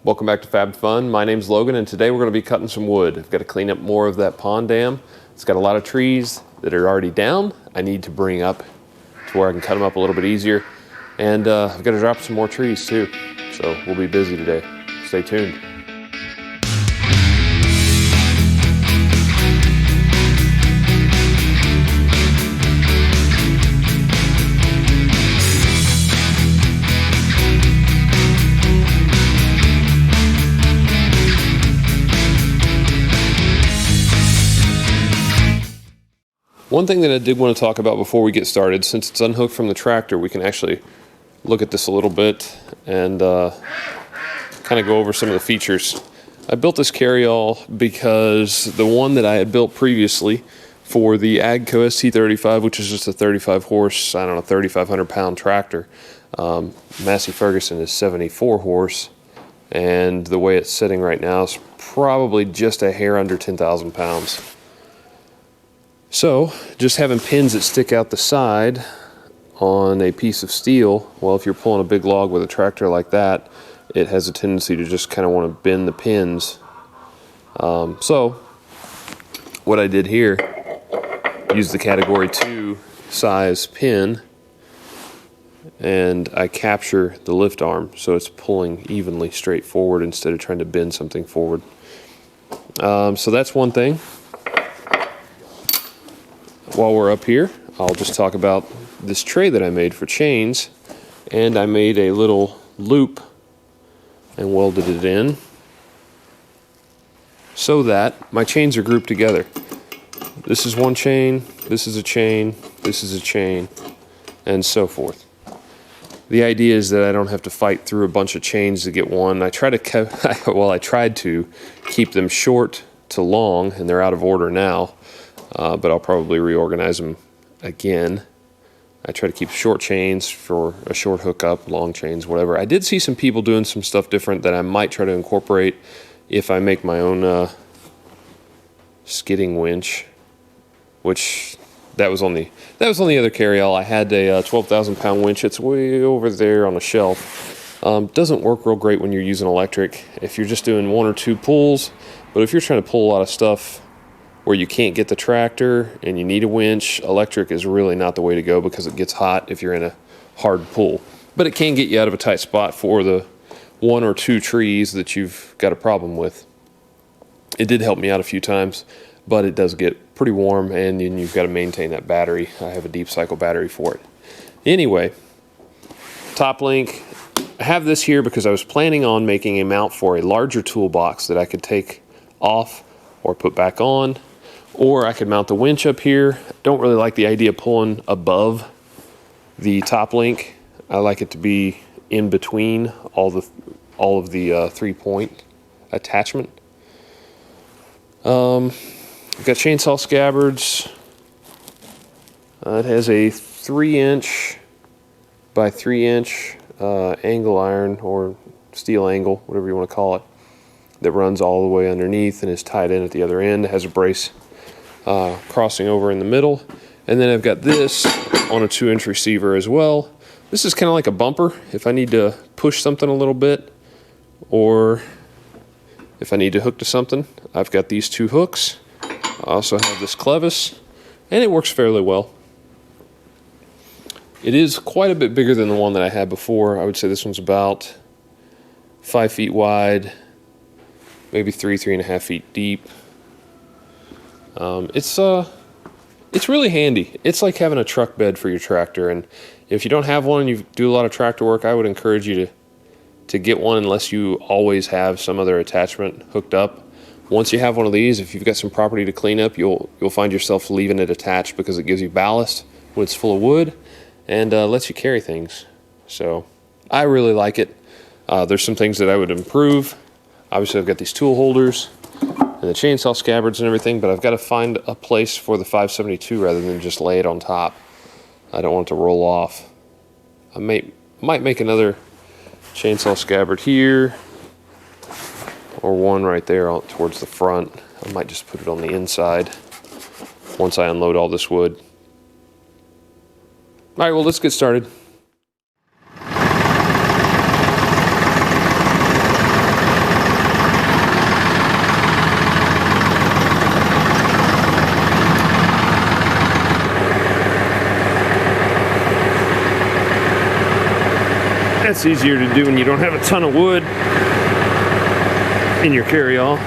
Welcome back to Fab Fun. My name's Logan, and today we're going to be cutting some wood. I've got to clean up more of that pond dam. It's got a lot of trees that are already down. I need to bring up to where I can cut them up a little bit easier. And I've got to drop some more trees too. So we'll be busy today. Stay tuned. One thing that I did want to talk about before we get started, since it's unhooked from the tractor, we can actually look at this a little bit and kind of go over some of the features. I built this carryall because the one that I had built previously for the AGCO ST35, which is just a 35 horse, 3,500 pound tractor. Massey Ferguson is 74 horse, and the way it's sitting right now is probably just a hair under 10,000 pounds. So, just having pins that stick out the side on a piece of steel, well, if you're pulling a big log with a tractor like that, it has a tendency to just kind of want to bend the pins. So, what I did here, used the category 2 size pin, and I capture the lift arm, so it's pulling evenly straight forward instead of trying to bend something forward. So that's one thing. While we're up here, I'll just talk about this tray that I made for chains, and I made a little loop and welded it in so that my chains are grouped together. This is one chain, this is a chain, this is a chain, and so forth. The idea is that I don't have to fight through a bunch of chains to get one. I tried to keep them short to long, and they're out of order now. But I'll probably reorganize them again. I try to keep short chains for a short hookup, long chains, whatever. I did see some people doing some stuff different that I might try to incorporate if I make my own skidding winch, which that was on the other carryall. I had a 12,000 pound winch. It's way over there on a shelf. Doesn't work real great when you're using electric if you're just doing 1 or 2 pulls, but if you're trying to pull a lot of stuff where you can't get the tractor and you need a winch, electric is really not the way to go because it gets hot if you're in a hard pull. But it can get you out of a tight spot for the 1 or 2 trees that you've got a problem with. It did help me out a few times, but it does get pretty warm, and then you've got to maintain that battery. I have a deep cycle battery for it. Anyway, top link. I have this here because I was planning on making a mount for a larger toolbox that I could take off or put back on. Or I could mount the winch up here. Don't really like the idea of pulling above the top link. I like it to be in between all of the 3-point attachment. I've got chainsaw scabbards. It has a 3-inch by 3-inch angle iron, or steel angle, whatever you want to call it, that runs all the way underneath and is tied in at the other end. It has a brace crossing over in the middle, and then I've got this on a 2-inch receiver as well. This is kind of like a bumper if I need to push something a little bit, or if I need to hook to something. I've got these 2 hooks. I also have this clevis, and it works fairly well. It is quite a bit bigger than the one that I had before. I would say this one's about 5 feet wide, maybe 3.5 feet deep. It's really handy. It's like having a truck bed for your tractor, and if you don't have one and you do a lot of tractor work, I would encourage you to get one unless you always have some other attachment hooked up. Once you have one of these, if you've got some property to clean up, you'll find yourself leaving it attached because it gives you ballast when it's full of wood and lets you carry things. So I really like it. There's some things that I would improve. Obviously, I've got these tool holders and the chainsaw scabbards and everything, but I've got to find a place for the 572 rather than just lay it on top. I don't want it to roll off. I might make another chainsaw scabbard here, or one right there towards the front. I might just put it on the inside once I unload all this wood. All right, well, let's get started. It's easier to do when you don't have a ton of wood in your carry-all.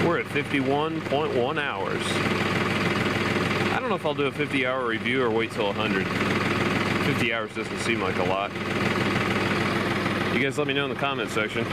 We're at 51.1 hours. I don't know if I'll do a 50-hour review or wait till 100. 50 hours doesn't seem like a lot. You guys let me know in the comment section.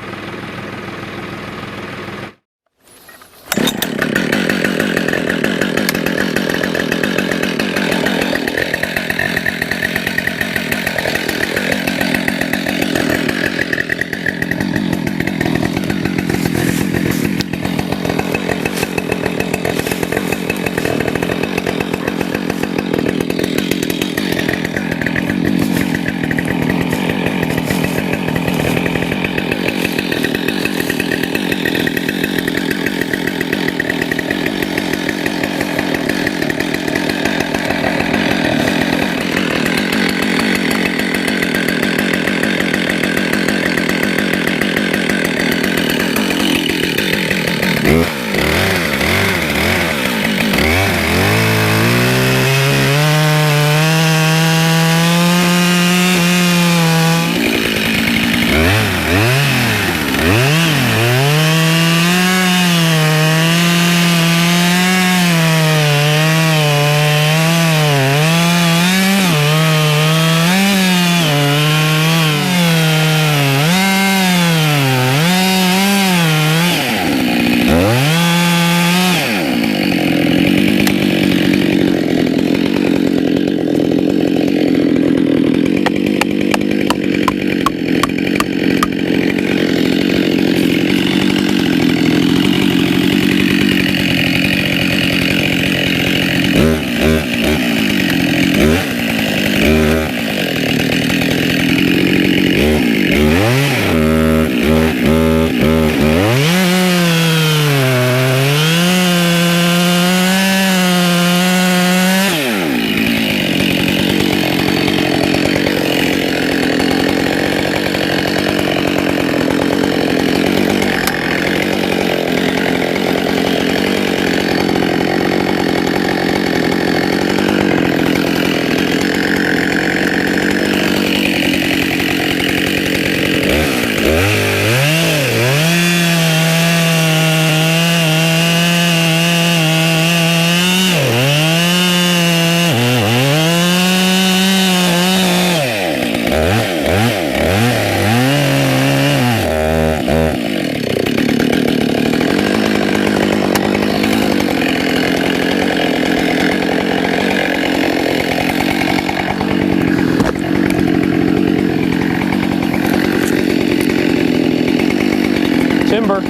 Timber.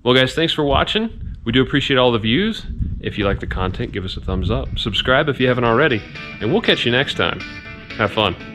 Well, guys, thanks for watching. We do appreciate all the views. If you like the content, give us a thumbs up. Subscribe if you haven't already. And we'll catch you next time. Have fun.